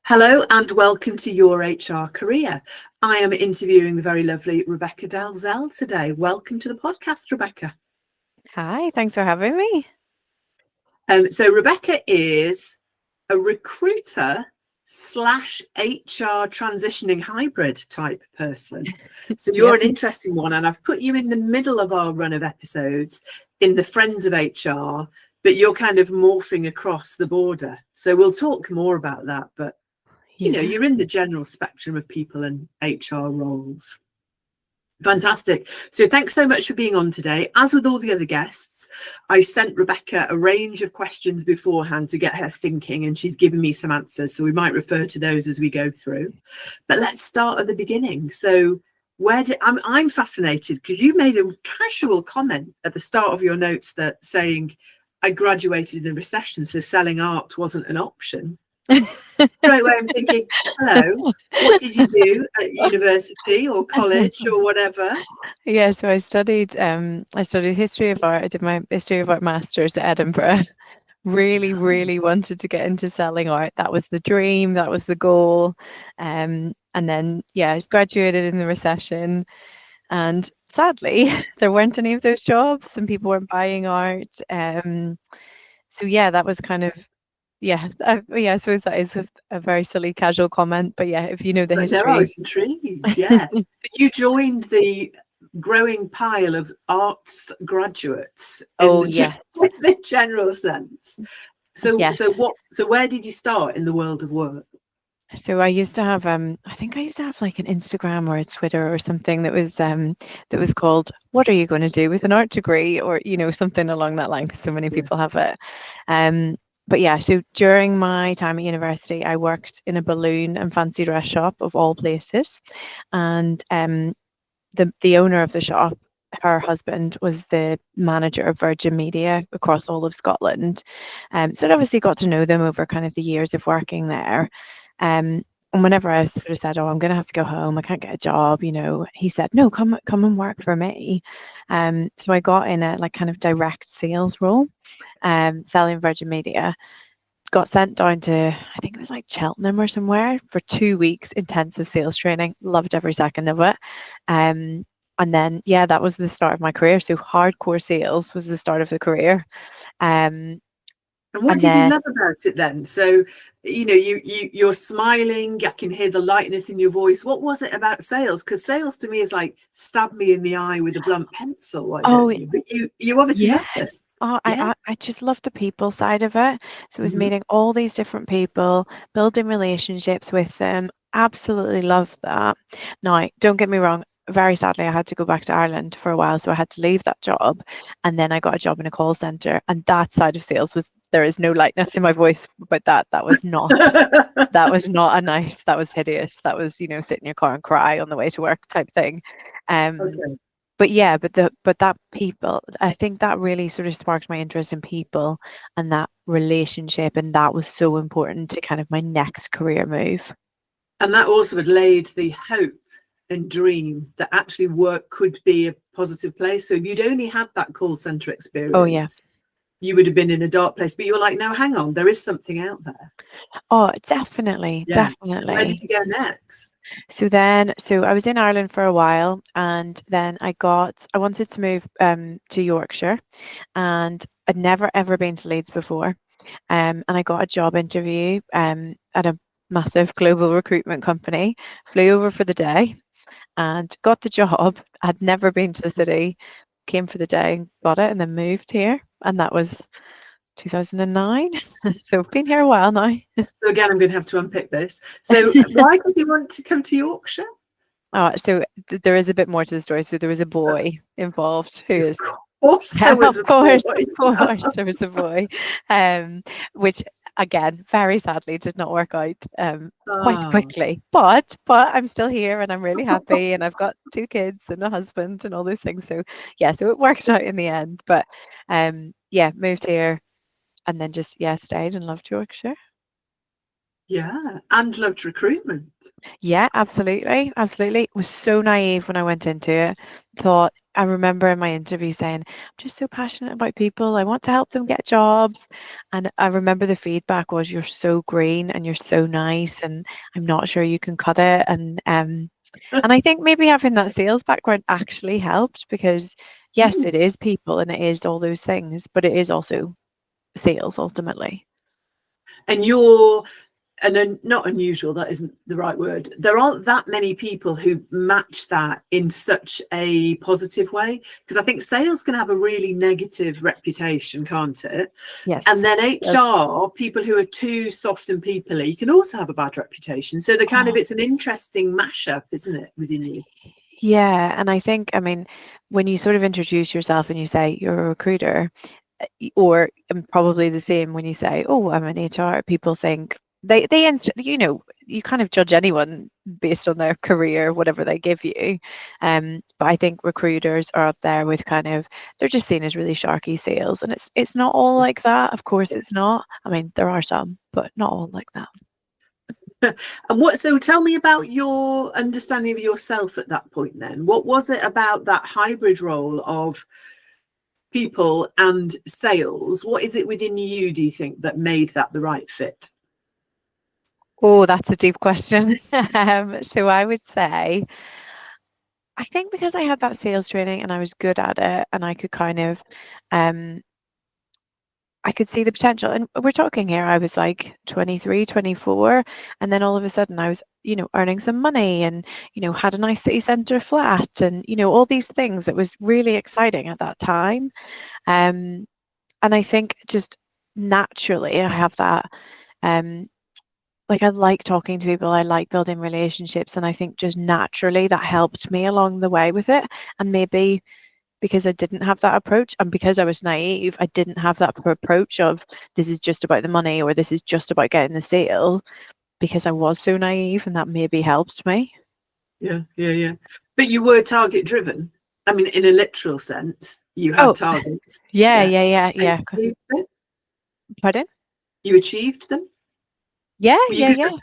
Hello and welcome to Your HR Career. I am interviewing the very lovely Rebecca Dalzell today. Welcome to the podcast, Rebecca. Hi, thanks for having me. So Rebecca is a recruiter slash HR transitioning hybrid type person. So you're Yep. an interesting one, and I've put you in the middle of our run of episodes in the Friends of HR, but you're kind of morphing across the border. So we'll talk more about that, but Yeah. you're in the general spectrum of people and HR roles. Fantastic. So thanks so much for being on today. As with all the other guests, I sent Rebecca a range of questions beforehand to get her thinking, and she's given me some answers. So we might refer to those as we go through. But let's start at the beginning. So I'm fascinated because you made a casual comment at the start of your notes that saying I graduated in a recession, so selling art wasn't an option. Straight away I'm thinking, hello, what did you do at university or college or whatever? Yeah, so I studied history of art. I did my history of art masters at Edinburgh. Really, really wanted to get into selling art. That was the dream, that was the goal. And then I graduated in the recession, and sadly there weren't any of those jobs and people weren't buying art. So that was kind of I suppose that is a very silly casual comment, but if you know the But no, I history. was intrigued, yeah. So you joined the growing pile of arts graduates in Oh the, yes, in the general sense. So yes. so where did you start in the world of work? So I used to have I think I used to have like an Instagram or a Twitter or something that was called "What are you going to do with an art degree?" or something along that line, because so many Yeah. people have it. Um, but so during my time at university, I worked in a balloon and fancy dress shop of all places, and the owner of the shop, her husband was the manager of Virgin Media across all of Scotland. So I'd obviously got to know them over kind of the years of working there. Um, and whenever I sort of said, "Oh, I'm going to have to go home. I can't get a job," he said, "No, come and work for me." So I got in a like kind of direct sales role, selling Virgin Media. Got sent down to, I think it was like Cheltenham or somewhere, for 2 weeks intensive sales training. Loved every second of it. And then that was the start of my career. So hardcore sales was the start of the career. Um, And what and did you then love about it then? So, you're smiling, I can hear the lightness in your voice. What was it about sales? Because sales to me is like stab me in the eye with a blunt pencil, why oh don't you? But you obviously yeah. loved it. Oh, Yeah. I just love the people side of it. So it was Mhm. meeting all these different people, building relationships with them. Absolutely love that. Now, don't get me wrong, very sadly, I had to go back to Ireland for a while, so I had to leave that job. And then I got a job in a call center, and that side of sales was, there is no lightness in my voice about that. That was not a nice, that was hideous. That was, sit in your car and cry on the way to work type thing. Um, Okay. but that people, I think that really sort of sparked my interest in people and that relationship, and that was so important to kind of my next career move. And that also had laid the hope and dream that actually work could be a positive place. So if you'd only had that call center Oh yeah. experience, you would have been in a dark place. But you were like, no, hang on, there is something out there. Oh, definitely, Yeah. So where did definitely. you go next? So I was in Ireland for a while, and then I wanted to move to Yorkshire, and I'd never ever been to Leeds before. And I got a job interview at a massive global recruitment company, flew over for the day and got the job. I'd never been to the city, came for the day, got it, and then moved here. And that was 2009. So I've been here a while now. So again, I'm going to have to unpick this. So why did you want to come to Yorkshire? So there is a bit more to the story. So there was a boy involved who Of is, course, there was of a course, boy. of course, there was a boy, which again, very sadly, did not work out quite Oh, quickly. But I'm still here, and I'm really happy, and I've got 2 kids and a husband and all those things. So so it worked out in the end. But moved here, and then just stayed and loved Yorkshire. yeah, and loved recruitment. Yeah, absolutely, absolutely. Was so naive when I went into it. Thought I remember in my interview saying, I'm just so passionate about people. I want to help them get jobs. And I remember the feedback was, you're so green and you're so nice, and I'm not sure you can cut it. And I think maybe having that sales background actually helped, because yes, it is people and it is all those things, but it is also sales ultimately. And you're not unusual, that isn't the right word. There aren't that many people who match that in such a positive way, because I think sales can have a really negative reputation, can't it? Yes. And then HR, people who are too soft and peoply, can also have a bad reputation. So the kind of, it's an interesting mashup, isn't it, within you? Yeah, and I think, I mean, when you sort of introduce yourself and you say you're a recruiter, or probably the same when you say, "Oh, I'm an HR," people think you know, you kind of judge anyone based on their career, whatever they give you. But I think recruiters are up there with kind of, they're just seen as really sharky sales, and it's not all like that. Of course, it's not. I mean, there are some, but not all like that. And so tell me about your understanding of yourself at that point then. What was it about that hybrid role of people and sales? What is it within you, do you think, that made that the right fit? Oh, that's a deep question. So I would say, I think because I had that sales training and I was good at it, and I could kind of, I could see the potential. And we're talking here, I was like 23, 24, and then all of a sudden I was, you know, earning some money, and, you know, had a nice city centre flat, and, you know, all these things. It was really exciting at that time. And I think just naturally I have that, like, I like talking to people, I like building relationships, and I think just naturally that helped me along the way with it. And maybe because I didn't have that approach, and because I was naive, I didn't have that approach of, this is just about the money, or this is just about getting the sale, because I was so naive, and that maybe helped me. Yeah. But you were target driven. I mean, in a literal sense, you had Oh, targets. yeah. And you achieved them? Pardon? You achieved them? Yeah, Were you yeah, good yeah. at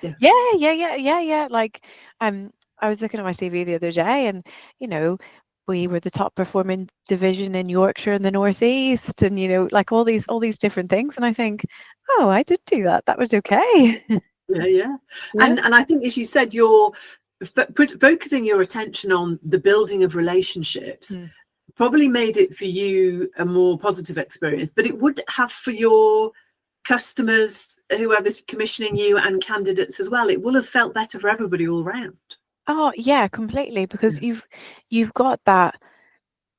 it? Yeah. Yeah. Like, I was looking at my CV the other day, and, you know, we were the top performing division in Yorkshire and the Northeast, and, you know, like all these different things. And I think, oh, I did do that. That was okay. Yeah. Yeah. And I think, as you said, you're focusing your attention on the building of relationships probably made it for you a more positive experience, but it would have for your customers, whoever's commissioning you, and candidates as well. It will have felt better for everybody all round. Oh, yeah, completely. Because you've got that,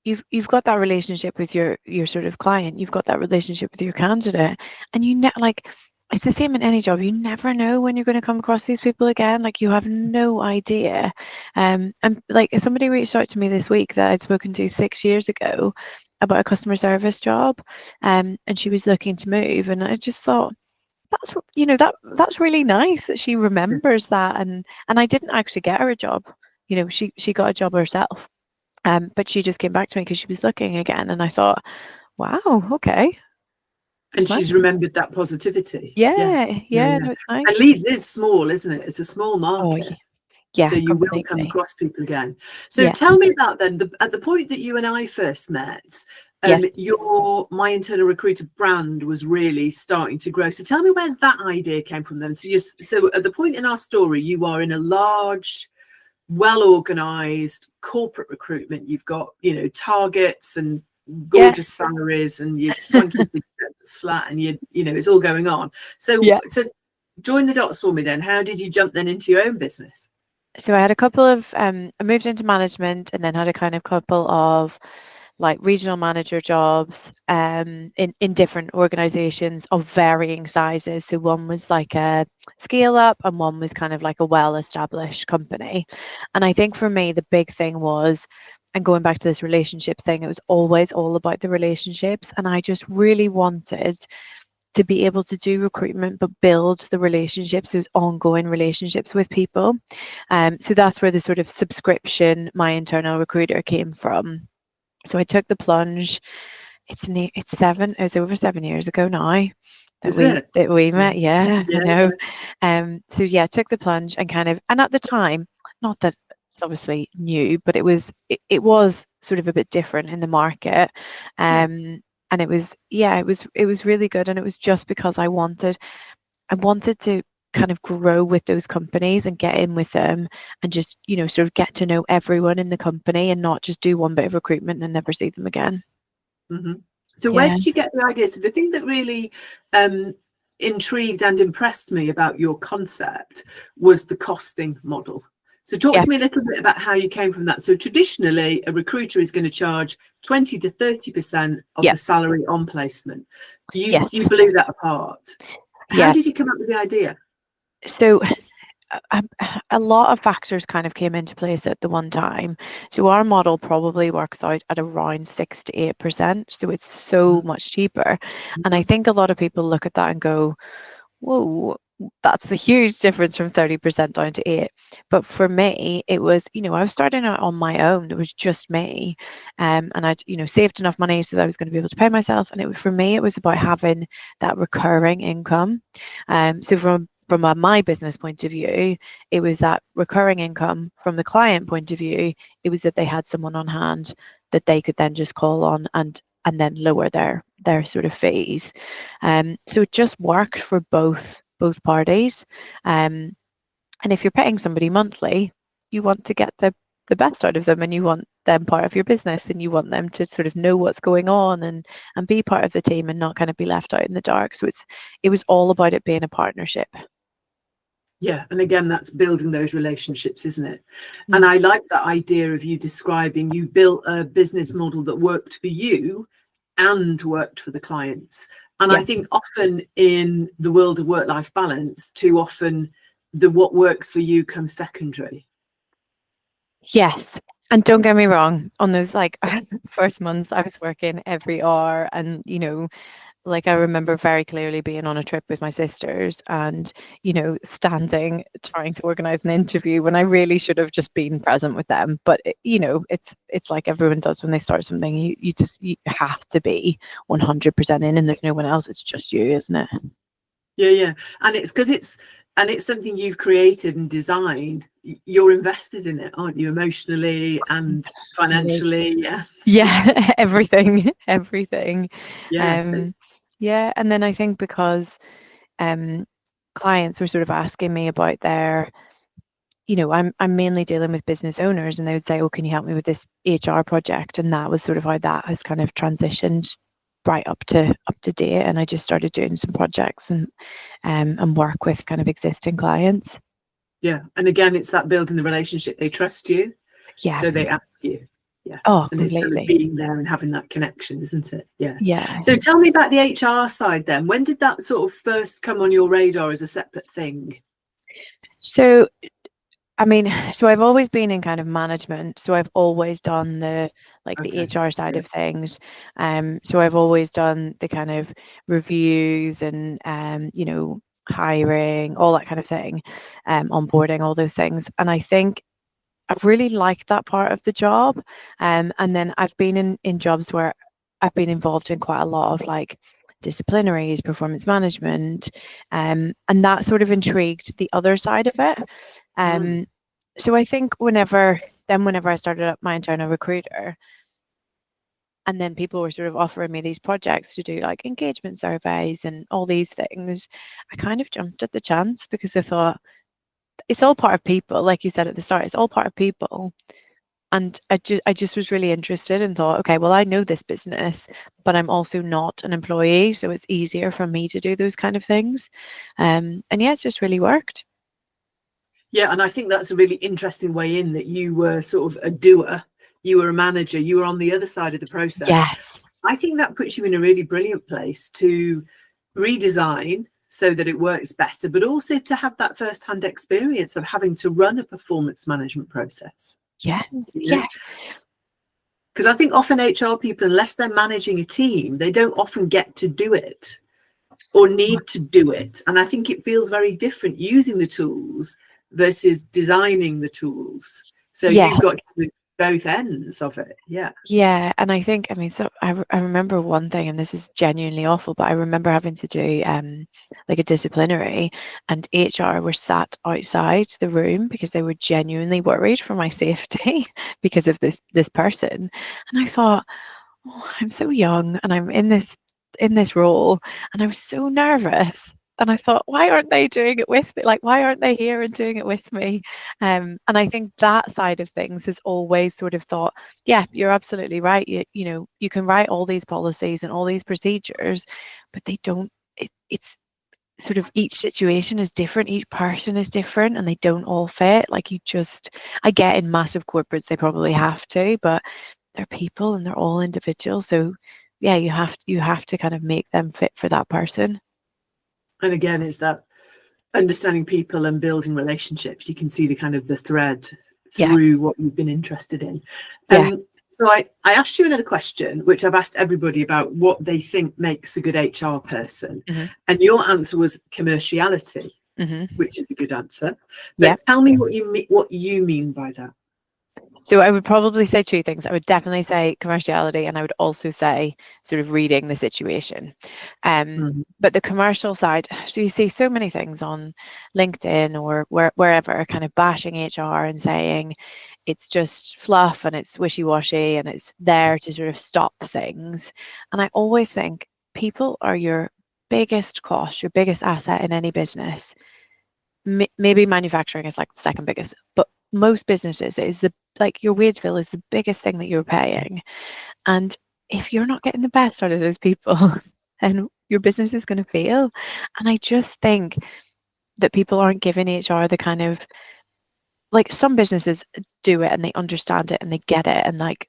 you've got that relationship with your sort of client, you've got that relationship with your candidate, and like, it's the same in any job. You never know when you're going to come across these people again. Like, you have no idea. And like, somebody reached out to me this week that I'd spoken to 6 years ago about a customer service job, and she was looking to move, and I just thought, that's, you know, that's really nice that she remembers that. And I didn't actually get her a job. You know, she got a job herself. But she just came back to me because she was looking again, and I thought, wow, okay, And nice. she's remembered that positivity. Yeah. No, it's And nice. Leeds is small, isn't it? It's a small Oh, market. yeah, So you will come completely. across people again. So Yeah. tell me about then, at the point that you and I first met, Yes. your My Internal Recruiter brand was really starting to grow. So tell me where that idea came from then. So at the point in our story, you are in a large, well-organized corporate recruitment. You've got, you know, targets and gorgeous salaries, and you're swanky flat, and you know, it's all going on. So join the dots for me then. How did you jump then into your own business? So I had a couple of, I moved into management, and then had a kind of couple of like regional manager jobs, in different organizations of varying sizes. So one was like a scale up, and one was kind of like a well-established company. And I think for me, the big thing was, and going back to this relationship thing, it was always all about the relationships. And I just really wanted to be able to do recruitment, but build the relationships, those ongoing relationships with people. So that's where the sort of subscription, My Internal Recruiter, came from. So I took the plunge. It was over 7 years ago now that Is it? we met. Yeah, I know. Yeah. So yeah, took the plunge, and kind of, and at the time, not that it's obviously new, but it was sort of a bit different in the market. And it was, yeah, it was really good. And it was just because I wanted to kind of grow with those companies and get in with them and just, you know, sort of get to know everyone in the company and not just do one bit of recruitment and never see them again. So where did you get the idea? So the thing that really intrigued and impressed me about your concept was the costing model. So talk to me a little bit about how you came from that. So traditionally, a recruiter is going to charge 20 to 30% of the salary on placement. You blew that apart. How did you come up with the idea? So a lot of factors kind of came into place at the one time. So our model probably works out at around 6 to 8%. So it's so much cheaper. And I think a lot of people look at that and go, whoa, that's a huge difference from 30% down to 8. But for me, it was, you know, I was starting out on my own. It was just me. And I'd, you know, saved enough money so that I was going to be able to pay myself. And it was, for me, it was about having that recurring income. So from my business point of view, it was that recurring income. From the client point of view, it was that they had someone on hand that they could then just call on and then lower their sort of fees. So it just worked for both parties. And if you're paying somebody monthly, you want to get the best out of them, and you want them part of your business, and you want them to sort of know what's going on and be part of the team and not kind of be left out in the dark. So it was all about it being a partnership. Yeah, and again, that's building those relationships, isn't it? And I like that idea of you describing you built a business model that worked for you and worked for the clients. And I think often in the world of work-life balance, too often what works for you comes secondary. Yes. And don't get me wrong, on those like first months, I was working every hour, and, you know, like I remember very clearly being on a trip with my sisters and, you know, standing trying to organize an interview when I really should have just been present with them. But you know, it's like everyone does when they start something. You have to be 100% in, and there's no one else. It's just you, isn't it? Yeah. And it's because it's something you've created and designed. You're invested in it, aren't you, emotionally and financially? Yeah, everything. Yeah. Yeah, and then I think because clients were sort of asking me about their, you know, I'm mainly dealing with business owners, and they would say, oh, can you help me with this HR project? And that was sort of how that has kind of transitioned right up to date. And I just started doing some projects and work with kind of existing clients. Yeah. And again, it's that building the relationship. They trust you. Yeah. So they ask you. Yeah. Oh, and completely. it's kind of being there and having that connection, isn't it? Yeah. Yeah. So tell me about the HR side then. When did that sort of first come on your radar as a separate thing? So, I mean, so I've always been in kind of management. So I've always done the HR side of things. So I've always done the kind of reviews and you know, hiring, all that kind of thing, onboarding, all those things. And I think I've really liked that part of the job. And then I've been in jobs where I've been involved in quite a lot of like disciplinaries, performance management, and that sort of intrigued the other side of it. So I think whenever I started up my internal recruiter, and then people were sort of offering me these projects to do like engagement surveys and all these things, I kind of jumped at the chance because I thought, it's all part of people, like you said at the start, it's all part of people. And I just was really interested and thought, okay, well, I know this business, but I'm also not an employee, so it's easier for me to do those kind of things. And yeah, it's just really worked. Yeah, and I think that's a really interesting way in, that you were sort of a doer, you were a manager, you were on the other side of the process. Yes. I think that puts you in a really brilliant place to redesign so that it works better, but also to have that first-hand experience of having to run a performance management process. Yeah. Yeah. Because I think often HR people, unless they're managing a team, they don't often get to do it or need to do it. And I think it feels very different using the tools versus designing the tools. So you've got both ends of it. Yeah. Yeah, and I think, I mean, so I remember one thing, and this is genuinely awful, but I remember having to do like a disciplinary, and HR were sat outside the room because they were genuinely worried for my safety because of this person. And I thought, oh, I'm so young and I'm in this role, and I was so nervous. And I thought, why aren't they doing it with me? Like, why aren't they here and doing it with me? And I think that side of things has always sort of thought, yeah, you're absolutely right. You know, you can write all these policies and all these procedures, but they don't. It's sort of each situation is different, each person is different, and they don't all fit. Like you just, I get in massive corporates they probably have to, but they're people and they're all individuals. So yeah, you have to kind of make them fit for that person. And again, it's that understanding people and building relationships. You can see the kind of the thread Yeah, through what you've been interested in. yeah. So I asked you another question, which I've asked everybody about what they think makes a good HR person. Hmm. And your answer was commerciality, Hmm. which is a good answer. Yeah. But tell me what you mean by that. So I would probably say two things. I would definitely say commerciality, and I would also say sort of reading the situation. Mhm. But the commercial side, so you see so many things on LinkedIn or wherever kind of bashing HR and saying it's just fluff and it's wishy-washy and it's there to sort of stop things. And I always think people are your biggest cost, your biggest asset in any business. Maybe manufacturing is like the second biggest, but most businesses is the like your wage bill is the biggest thing that you're paying. And if you're not getting the best out of those people, then your business is going to fail. And I just think that people aren't giving HR the kind of, like, some businesses do it and they understand it and they get it and like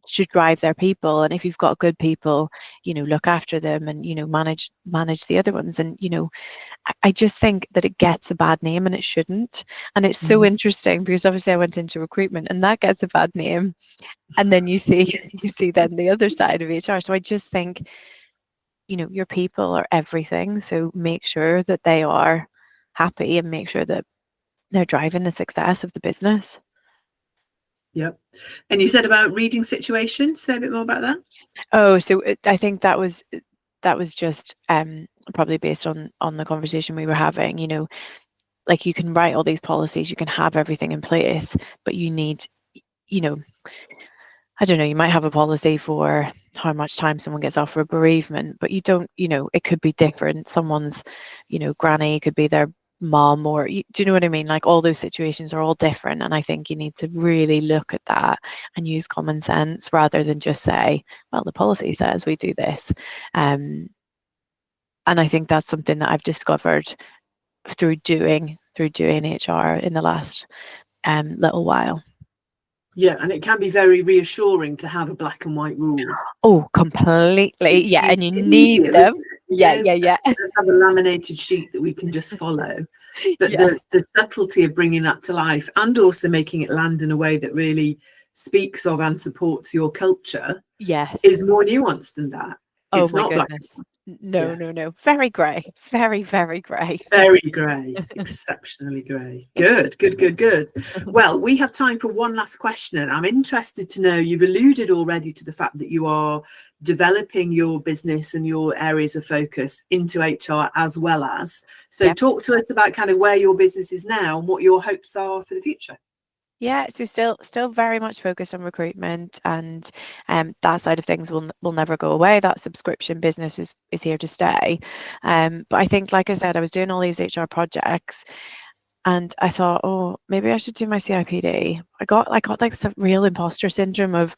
should drive their people. And if you've got good people, you know, look after them and, you know, manage the other ones. And, you know, I just think that it gets a bad name and it shouldn't. And it's so Mhm. interesting because obviously I went into recruitment and that gets a bad name. And then you see you see then the other side of HR. So I just think, you know, your people are everything. So make sure that they are happy and make sure that they're driving the success of the business. Yep. And you said about reading situations. Say a bit more about that. Oh, so I think that was just probably based on the conversation we were having. You know, like you can write all these policies, you can have everything in place, but you need, you know, I don't know, you might have a policy for how much time someone gets off for a bereavement, but you don't, you know, it could be different. Someone's, you know, granny could be their mom, or do you know what I mean? Like all those situations are all different. And I think you need to really look at that and use common sense rather than just say, well, the policy says we do this. And I think that's something that I've discovered through doing HR in the last little while. Yeah, and it can be very reassuring to have a black and white rule. Oh, completely. Yeah, and you It's need easier, isn't them. it? You Yeah, know, yeah, yeah. let's have a laminated sheet that we can just follow. But Yeah. the subtlety of bringing that to life and also making it land in a way that really speaks of and supports your culture Yes. is more nuanced than that. Oh It's my not black. goodness. No, Yeah, no, no. Very grey. Very, very grey. very grey, exceptionally grey. Good, good, good, good. Well, we have time for one last question, and I'm interested to know, you've alluded already to the fact that you are developing your business and your areas of focus into HR as well as. So Yep. talk to us about kind of where your business is now and what your hopes are for the future. Yeah, so still very much focused on recruitment, and that side of things will never go away. That subscription business is here to stay. But I think, like I said, I was doing all these HR projects, and I thought, oh, maybe I should do my CIPD. I got like some real imposter syndrome of,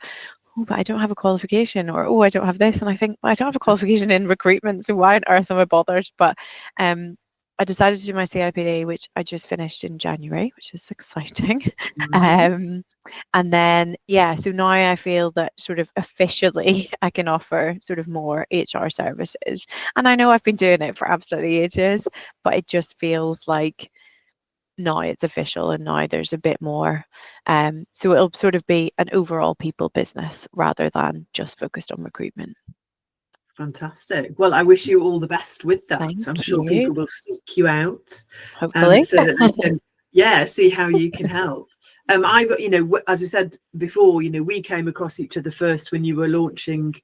oh, but I don't have a qualification, or oh, I don't have this, and I think, well, I don't have a qualification in recruitment, so why on earth am I bothered? But I decided to do my CIPD, which I just finished in January, which is exciting. Mhm. Um, and then, yeah, so now I feel that sort of officially I can offer sort of more HR services. And I know I've been doing it for absolutely ages, but it just feels like now it's official and now there's a bit more. So it'll sort of be an overall people business rather than just focused on recruitment. Fantastic. Well, I wish you all the best with that. Thank I'm sure you. people will seek you out Hopefully. so that they can, yeah, see how you can help. As I said before, we came across each other first when you were launching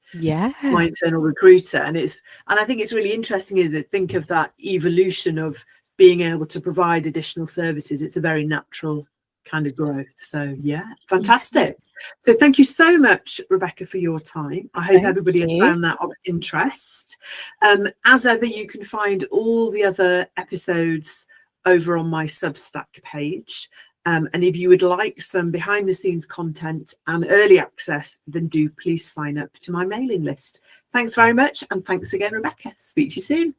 My Internal Recruiter, and I think it's really interesting, is it, think of that evolution of being able to provide additional services. It's a very natural kind of growth. So yeah, fantastic. So thank you so much, Rebecca, for your time. I hope everybody has found that of interest. As ever, you can find all the other episodes over on my Substack page. And if you would like some behind the scenes content and early access, then do please sign up to my mailing list. Thanks very much. And thanks again, Rebecca. Speak to you soon.